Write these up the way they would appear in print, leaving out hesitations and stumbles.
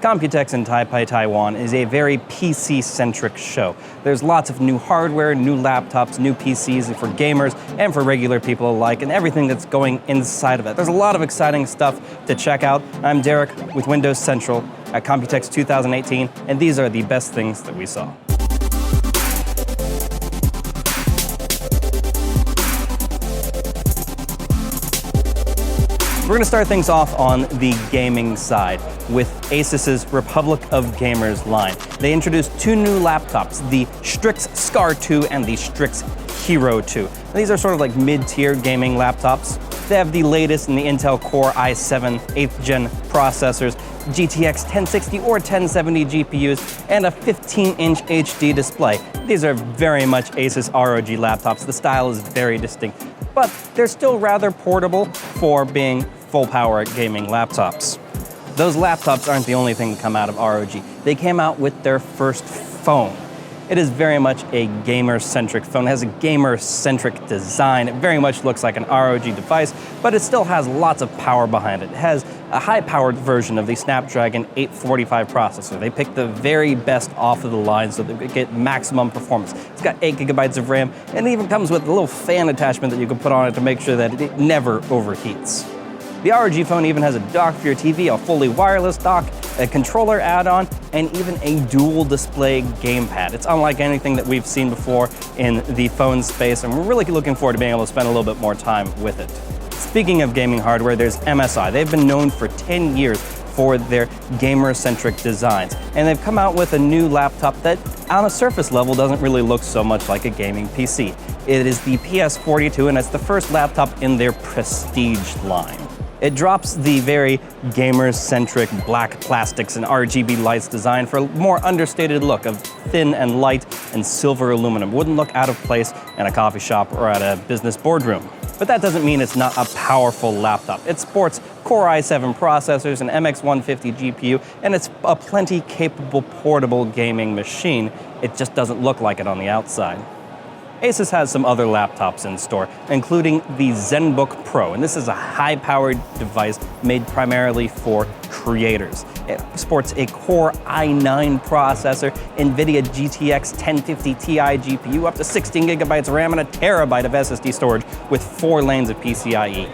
Computex in Taipei, Taiwan is a very PC-centric show. There's lots of new hardware, new laptops, new PCs for gamers and for regular people alike, and everything that's going inside of it. There's a lot of exciting stuff to check out. I'm Derek with Windows Central at Computex 2018, and these are the best things that we saw. We're going to start things off on the gaming side with Asus's Republic of Gamers line. They introduced two new laptops, the Strix Scar 2 and the Strix Hero 2. These are sort of like mid-tier gaming laptops. They have the latest in the Intel Core i7 8th gen processors, GTX 1060 or 1070 GPUs, and a 15-inch HD display. These are very much Asus ROG laptops. The style is very distinct, but they're still rather portable for being full-power gaming laptops. Those laptops aren't the only thing to come out of ROG. They came out with their first phone. It is very much a gamer-centric phone. It has a gamer-centric design. It very much looks like an ROG device, but it still has lots of power behind it. It has a high-powered version of the Snapdragon 845 processor. They picked the very best off of the line so that they get maximum performance. It's got 8 gigabytes of RAM, and it even comes with a little fan attachment that you can put on it to make sure that it never overheats. The ROG phone even has a dock for your TV, a fully wireless dock, a controller add-on, and even a dual display gamepad. It's unlike anything that we've seen before in the phone space, and we're really looking forward to being able to spend a little bit more time with it. Speaking of gaming hardware, there's MSI. They've been known for 10 years for their gamer-centric designs, and they've come out with a new laptop that, on a surface level, doesn't really look so much like a gaming PC. It is the PS42, and it's the first laptop in their Prestige line. It drops the very gamer-centric black plastics and RGB lights design for a more understated look of thin and light and silver aluminum. Wouldn't look out of place in a coffee shop or at a business boardroom. But that doesn't mean it's not a powerful laptop. It sports Core i7 processors, an MX150 GPU, and it's a plenty capable portable gaming machine. It just doesn't look like it on the outside. Asus has some other laptops in store, including the ZenBook Pro, and this is a high-powered device made primarily for creators. It sports a Core i9 processor, NVIDIA GTX 1050 Ti GPU, up to 16 gigabytes of RAM, and a terabyte of SSD storage with 4 lanes of PCIe.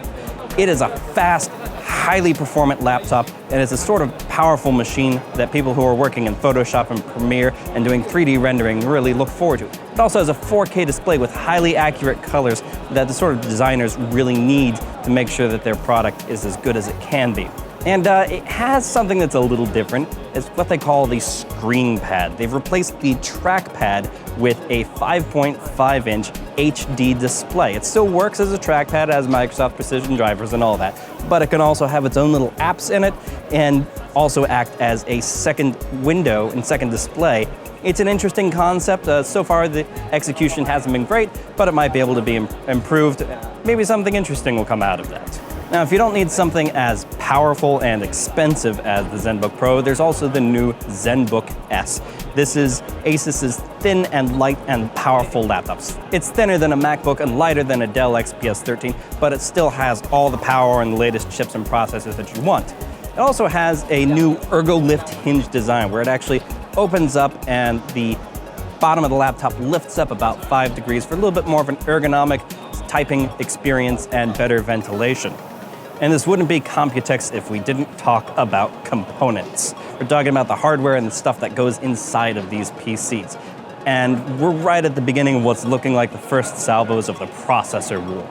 It is a fast, highly performant laptop, and it's a sort of powerful machine that people who are working in Photoshop and Premiere and doing 3D rendering really look forward to. It also has a 4K display with highly accurate colors that the sort of designers really need to make sure that their product is as good as it can be. And it has something that's a little different. It's what they call the screen pad. They've replaced the trackpad with a 5.5-inch HD display. It still works as a trackpad, has Microsoft Precision drivers and all that, but it can also have its own little apps in it and also act as a second window and second display. It's an interesting concept. So far, the execution hasn't been great, but it might be able to be improved. Maybe something interesting will come out of that. Now, if you don't need something as powerful and expensive as the ZenBook Pro, there's also the new ZenBook S. This is Asus's thin and light and powerful laptops. It's thinner than a MacBook and lighter than a Dell XPS 13, but it still has all the power and the latest chips and processors that you want. It also has a new ErgoLift hinge design where it actually opens up and the bottom of the laptop lifts up about 5 degrees for a little bit more of an ergonomic typing experience and better ventilation. And this wouldn't be Computex if we didn't talk about components. We're talking about the hardware and the stuff that goes inside of these PCs. And we're right at the beginning of what's looking like the first salvos of the processor war.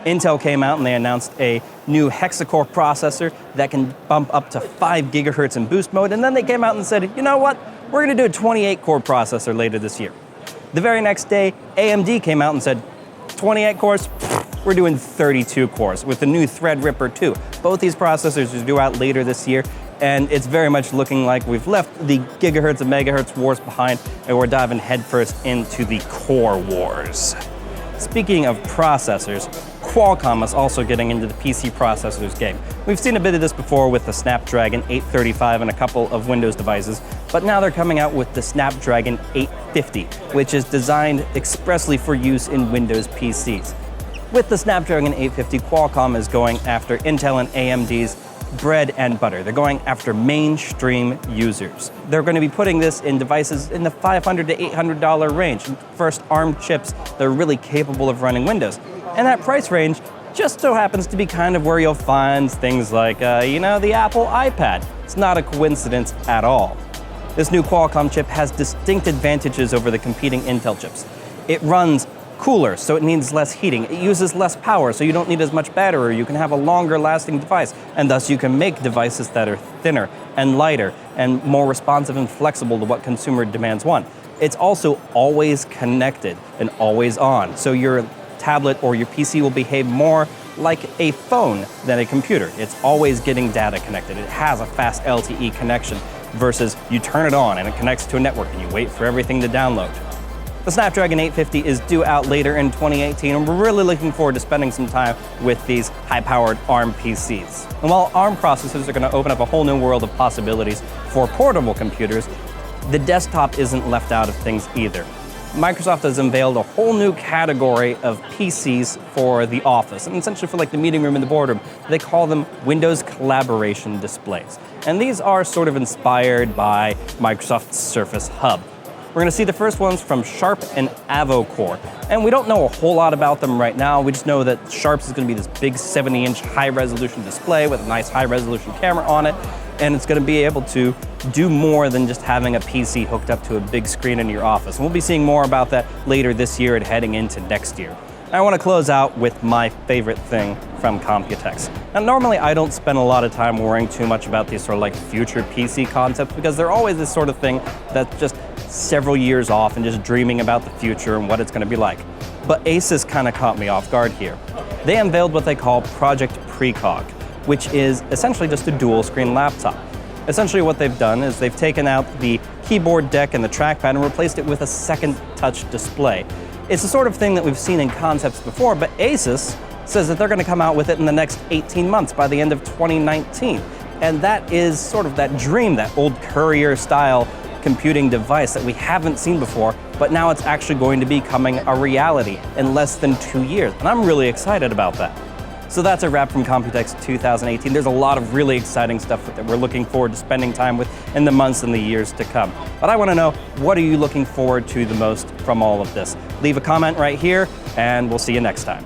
Intel came out and they announced a new hexa-core processor that can bump up to 5 gigahertz in boost mode, and then they came out and said, you know what, we're gonna do a 28-core processor later this year. The very next day, AMD came out and said, 28 cores? We're doing 32 cores with the new Threadripper 2. Both these processors are due out later this year, and it's very much looking like we've left the gigahertz and megahertz wars behind, and we're diving headfirst into the core wars. Speaking of processors, Qualcomm is also getting into the PC processors game. We've seen a bit of this before with the Snapdragon 835 and a couple of Windows devices, but now they're coming out with the Snapdragon 850, which is designed expressly for use in Windows PCs. With the Snapdragon 850, Qualcomm is going after Intel and AMD's bread and butter. They're going after mainstream users. They're going to be putting this in devices in the $500 to $800 range. First ARM chips that are really capable of running Windows. And that price range just so happens to be kind of where you'll find things like, the Apple iPad. It's not a coincidence at all. This new Qualcomm chip has distinct advantages over the competing Intel chips. It runs cooler, so it needs less heating. It uses less power, so you don't need as much battery. You can have a longer lasting device, and thus you can make devices that are thinner and lighter and more responsive and flexible to what consumer demands want. It's also always connected and always on, so your tablet or your PC will behave more like a phone than a computer. It's always getting data connected. It has a fast LTE connection versus you turn it on and it connects to a network and you wait for everything to download. The Snapdragon 850 is due out later in 2018, and we're really looking forward to spending some time with these high-powered ARM PCs. And while ARM processors are going to open up a whole new world of possibilities for portable computers, the desktop isn't left out of things either. Microsoft has unveiled a whole new category of PCs for the office, and essentially for like the meeting room and the boardroom. They call them Windows collaboration displays. And these are sort of inspired by Microsoft's Surface Hub. We're going to see the first ones from Sharp and Avocore. And we don't know a whole lot about them right now. We just know that Sharp's is going to be this big 70-inch high-resolution display with a nice high-resolution camera on it. And it's going to be able to do more than just having a PC hooked up to a big screen in your office. And we'll be seeing more about that later this year and heading into next year. I want to close out with my favorite thing from Computex. Now, normally I don't spend a lot of time worrying too much about these sort of like future PC concepts because they're always this sort of thing that's just several years off and just dreaming about the future and what it's going to be like. But Asus kind of caught me off guard here. They unveiled what they call Project Precog, which is essentially just a dual-screen laptop. Essentially what they've done is they've taken out the keyboard deck and the trackpad and replaced it with a second touch display. It's the sort of thing that we've seen in concepts before, but Asus says that they're going to come out with it in the next 18 months by the end of 2019. And that is sort of that dream, that old courier-style computing device that we haven't seen before, but now it's actually going to be becoming a reality in less than 2 years. And I'm really excited about that. So that's a wrap from Computex 2018. There's a lot of really exciting stuff that we're looking forward to spending time with in the months and the years to come. But I want to know, what are you looking forward to the most from all of this? Leave a comment right here, and we'll see you next time.